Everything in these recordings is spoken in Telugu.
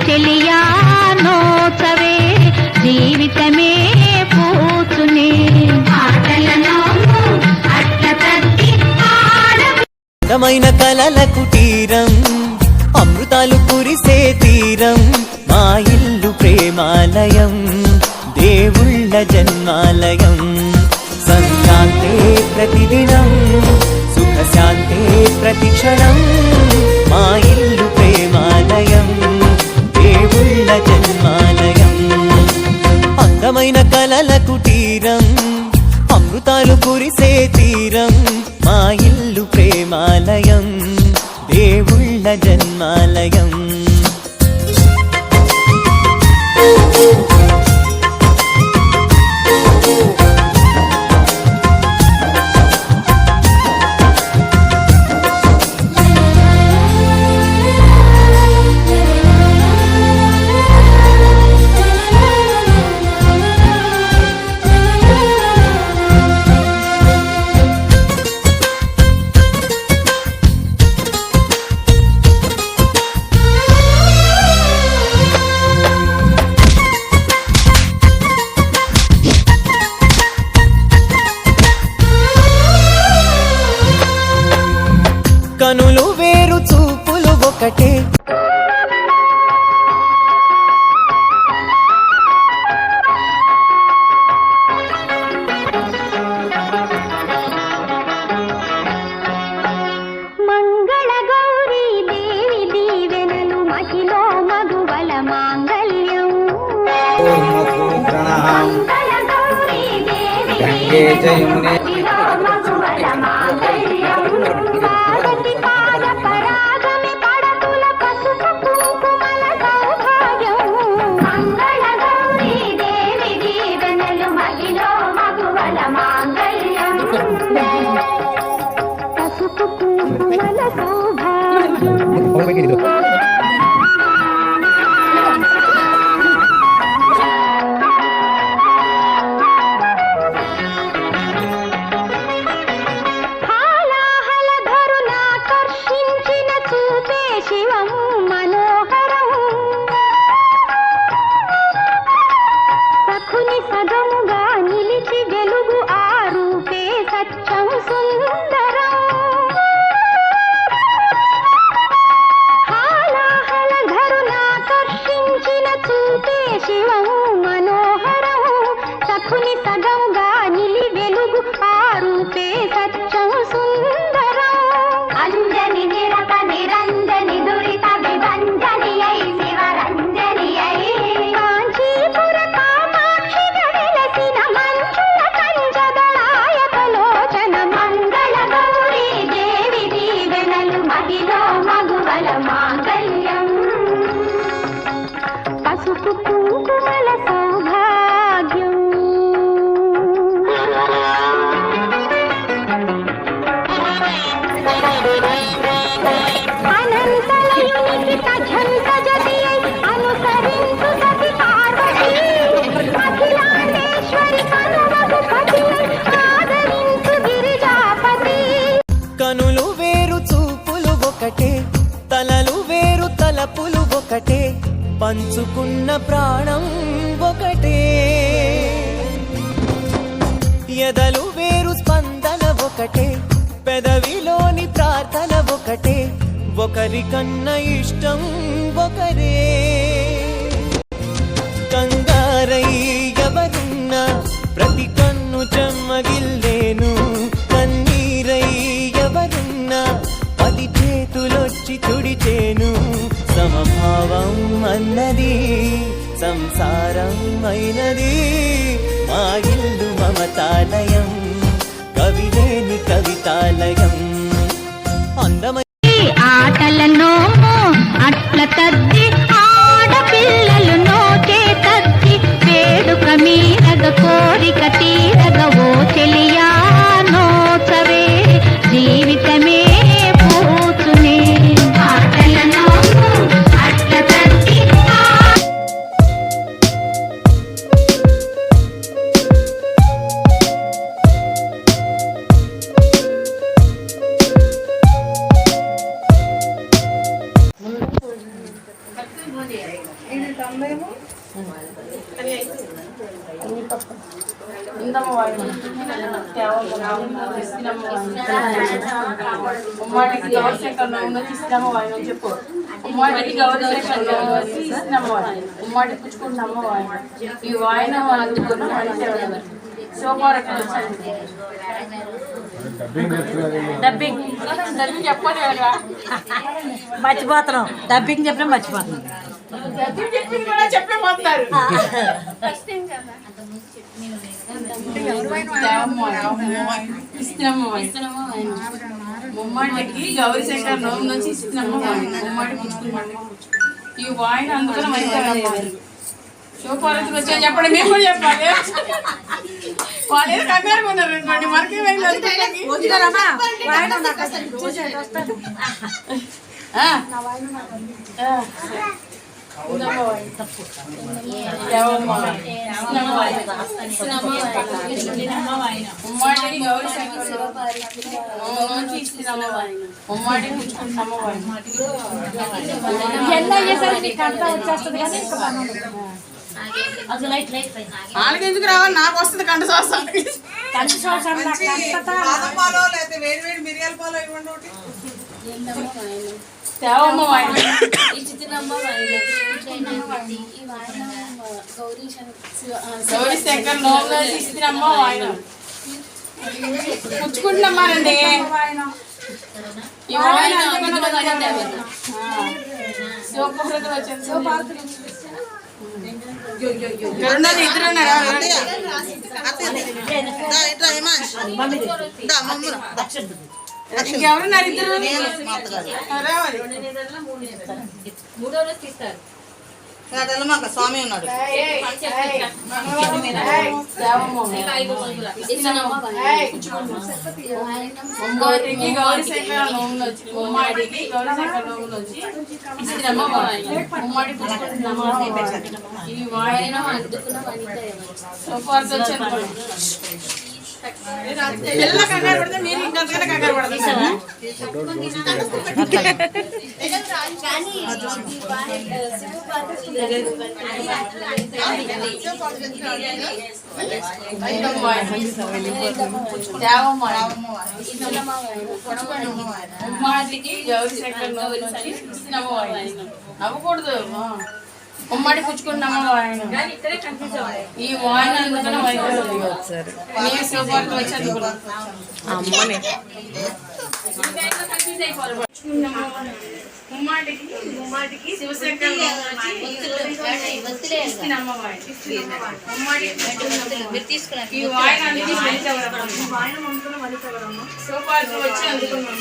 చెలియా నోచవే జీవితమే పూచునే అందమైన కలల కుటీరం అమృతాలు కురిసే తీరం మా ఇల్లు ప్రేమాలయం దేవుళ్ళ జన్మాలయం సంక్రాంతే ప్రతిదినం సుఖశాంతే ప్రతిక్షణం మా ఇల్లు ప్రేమాలయం దేవుళ్ళ జన్మాలయం అందమైన కలల కుటీరం అమృతాలు కురిసే తీరం మా ఇల్లు ప్రేమాలయం దేవుళ్ళ జన్మాలయం కనులు వేరు చూపులు ఒకటే మంగళ గౌరీ దేవి దీవెనలు మహిలో మగువల మాంగళ్యం మంగళ గౌరీ దేవి జయమునే కనులు వేరు చూపులు ఒకటే తలలు వేరు తలపులు ఒకటే పంచుకున్న ప్రాణం ఒకటే ఎదలు వేరు స్పందన ఒకటే పెదవిలోని ప్రార్థన ఒకటే ఒకరికన్నా ఇష్టం ఒకరే కంగారై ఎవరున్నా ప్రతి కన్ను చెమ్మగిల్లేను కన్నీరై ఎవరున్నా పది చేతులొచ్చి తుడిచేను సమభావం అన్నది సంసారం అయినది మా ఇల్లు మమతాలయం కవిలేని కవితాలయం అందమైన ఆటలను అట్ల తద్ది ఆడపిల్లలు నోచే తద్ది వేడుక మీరగ కోరిక తీరగ ఓ చెలియా నోచవే జీవితమే పూచునే ఆటలను అట్ల తద్ది ఇందమ్మ వాయినం ఉమ్మాడికి గౌరీశంకర్ నోము నుంచి ఇస్తామ వాయినం చెప్పు. ఉమ్మాడికి గౌరీశంకర్ నోము నుంచి ఇస్తామ వాయినం. ఉమ్మాడి పుచ్చుకుంటున్నమ్మ వాయినం. ఈ వాయినం అందుకున్న మనిషి శోభారెడ్డి వచ్చాను. డబ్బింగ్ చెప్పండి కదా, మర్చిపోతున్నాం. డబ్బింగ్ చెప్పినా మర్చిపోతున్నాం. డబ్బింగ్ చెప్పింది కూడా చెప్పిపోతారు. ముమ్మాడికి గౌరీశంకర్ నోము నుంచి ఇస్తున్నాము ముమ్మాడి పుచ్చుకున్నాము. ఈ వాయిన అందుకని మంచి శివపార్వతికి వచ్చా చెప్పండి. మేము కూడా చెప్పాలి. వాళ్ళు ఏదో కంగారు ఉన్నారు అనుకోండి. మనకి ఉమ్మాడికి గౌరీశంకర్ ఉమ్మాడి పుచ్చుకుంటున్నాము వాళ్ళకి ఎందుకు రావాలి, నాకు వస్తుంది కంట శ్వాసం. తేవమ్మ వాయిన గౌరీశంకర్ నోములో ఇస్తున్నమ్మ వాయిన పుచ్చుకుంటున్నామానండి. ఈ వాయిన శివపార్వతి వచ్చింది. రెండోది ఇద్దరు ఉన్నారా? ఇంకెవరున్నారు ఇద్దరు? స్వామి ఉన్నాడు. ఉమ్మాడికి గౌరీశంకర్ నోములు వచ్చి ఉమ్మాడికి గౌరీశంకర్ నోములు వచ్చి ఇస్తున్నమ్మ ఉమ్మాడి పుచ్చుకుంటున్నాము. ఈ వాయిన సోపార్స్ వచ్చాను. పిల్లల కంగారు పడితే మీరు ఇంకంతకన్నా కంగారు పడతారు. ఉమ్మాడికి గౌరీశంకర్ నవ్వకూడదు. ఉమ్మడి పుచ్చుకున్నామా వాయన. ఈ వాయన అందుకనే నేను శివపార్వతి వచ్చి అందుకున్నాం. ఉమ్మాడికి శివశంకర్ ఈ వాయన శివపార్వతి వచ్చి అందుకున్నాం.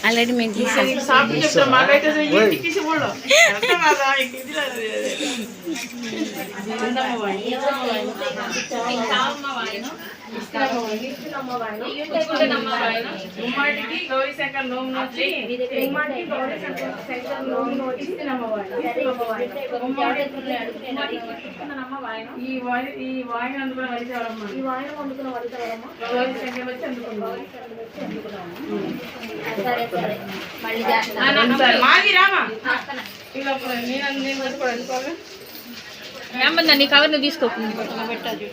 ఆల్రెడీ మేము ఉమ్మాడికి గౌరీశంకర్ నోము నుంచి ఈ వాయిన అందుకున్న వరిచేవరమ్మ. గౌరీశంకర్ వచ్చి అందుకున్నాం. మాది రామా ఏమన్నా నీ కవర్ నువ్వు తీసుకోకుండా పెట్టాలి.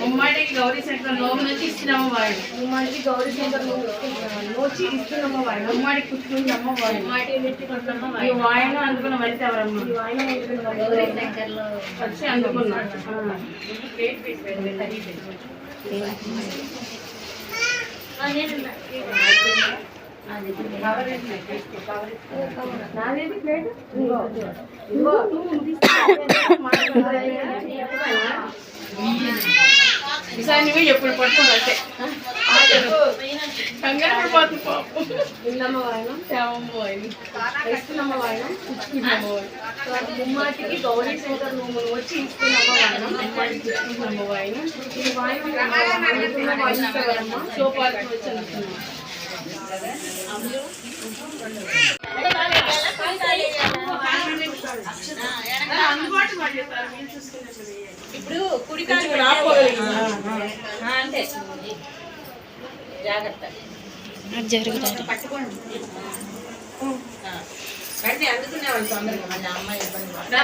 ఉమ్మాడికి గౌరీశంకర్ నోము నుంచి ఇస్తున్నాము వాయిన. ఉమ్మాడికి గౌరీశంకర్ నోచి ఇస్తున్నాము వాయిన. ఉమ్మాడికి పుచ్చుకుంటున్నాము వాయిన. ఈ వాయిన అందుకున్న వరితే ఎవరమ్మ. వచ్చి అందుకున్నా. ఈసారి నువ్వే ఎప్పుడు పట్టుకోండి అంతే కంగారు పడిపోతుంది పాపం. ఇందమ్మ వాయనం శామమ్మ వాయిని ఇస్తున్నమ్మ వాయనం పుచ్చుకుంటున్నమ్మ వాయిని తర్వాత ముమ్మాటికి గౌరీ శంకర్ నోములు వచ్చి ఇస్తున్నమ్మ వాయనం పుచ్చుకుంటున్నమ్మ వాయిని ఈ వాయనం అందుకున్న వాయిస్తారమ్మ సోపాలకి వచ్చి అందుకున్నాం. అందుబాటు పడేస్తారు మీరు చూసుకున్నట్టు ఇప్పుడు కుడికాలు అంతే జాగ్రత్త అది జరుగుతుంది. పట్టుకోండి రండి అందుకునేవాళ్ళు తొందరగా మళ్ళీ అమ్మాయి ఇబ్బంది పడదు.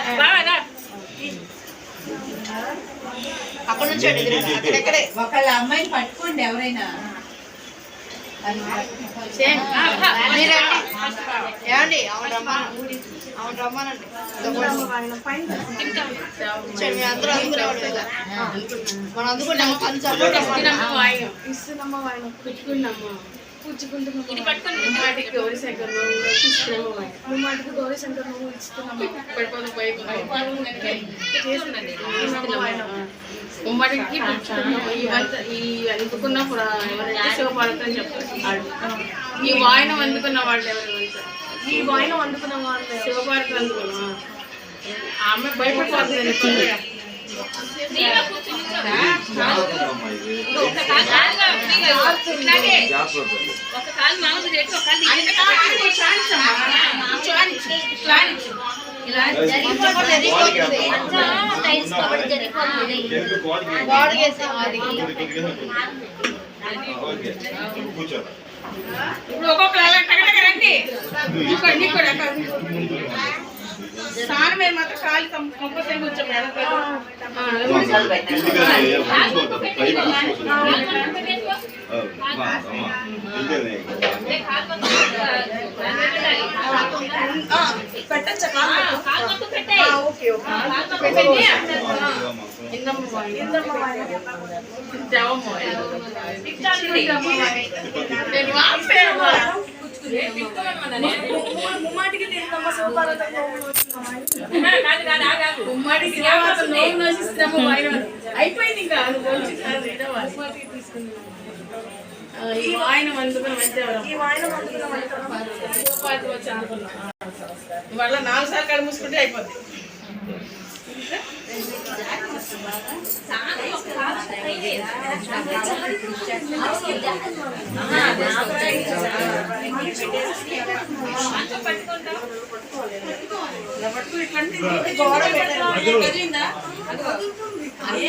అక్కడ నుంచి అక్కడెక్కడే ఒకళ్ళ అమ్మాయిని పట్టుకోండి ఎవరైనా. ఏమండి ఆవిడ రమ్మానండి అందరూ మనం అందుకుంటాము ఇస్తున్నమ్మ వాయినం ఇస్తున్నమ్మ వాయనం పుచ్చుకున్నమ్మ పుచ్చుకుంటున్నాము వాటికి గౌరీ శంకర్ నోములు వచ్చి ఇస్తున్నమ్మ వాయినం ముమ్మాటికి గౌరీ శంకర్ నోములు ఇస్తున్నాము పడిపోతుంది ఉమ్మడికి ఈ అందుకున్నప్పుడు ఎవరైతే శివపార్వతి అని చెప్తారు. ఈ వాయినం అందుకున్న వాళ్ళు ఎవరు? ఈ వాయనం అందుకున్న వాళ్ళు శివపార్వతి అందుకున్నా ఆమె భయపడిపోతుంది. ఇప్పుడు ఒక్కొక్కరు రండి స్నానం మీద మాత్రం కాలు కంపల్సరీ కూర్చోండి. పెట్టచ్చా ఓకే ముమ్మాటికి తిన్నమ్మ శివపార్వతమ్మ ఉమ్మడికి అయిపోయింది ఇంకా ఈ వాయినం అందుకుని ఈ వాయనం అందుకున్న శివపార్వతి వచ్చి అనుకున్నాం. ఇవాళ 4 సార్లు కళ్ళు మూసుకుంటే అయిపోద్ది.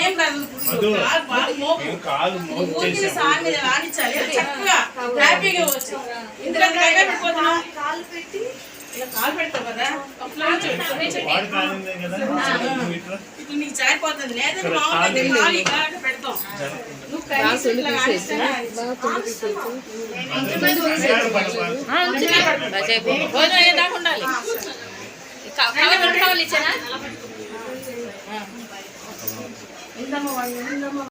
ఏం సార్ మీద రాణించాలి చక్కగా హ్యాపీగా వచ్చు. ఎందుకంటే కాలు పెట్టి ఇలా కాలు పెడతావు కదా ఇప్పుడు నీకు జారిపోతుంది. లేదంటే మామూలుగా కాలు ఇలా పెడతాం. నువ్వు కనీసం ఇట్లా రాణిస్తేనే ఉండాలి.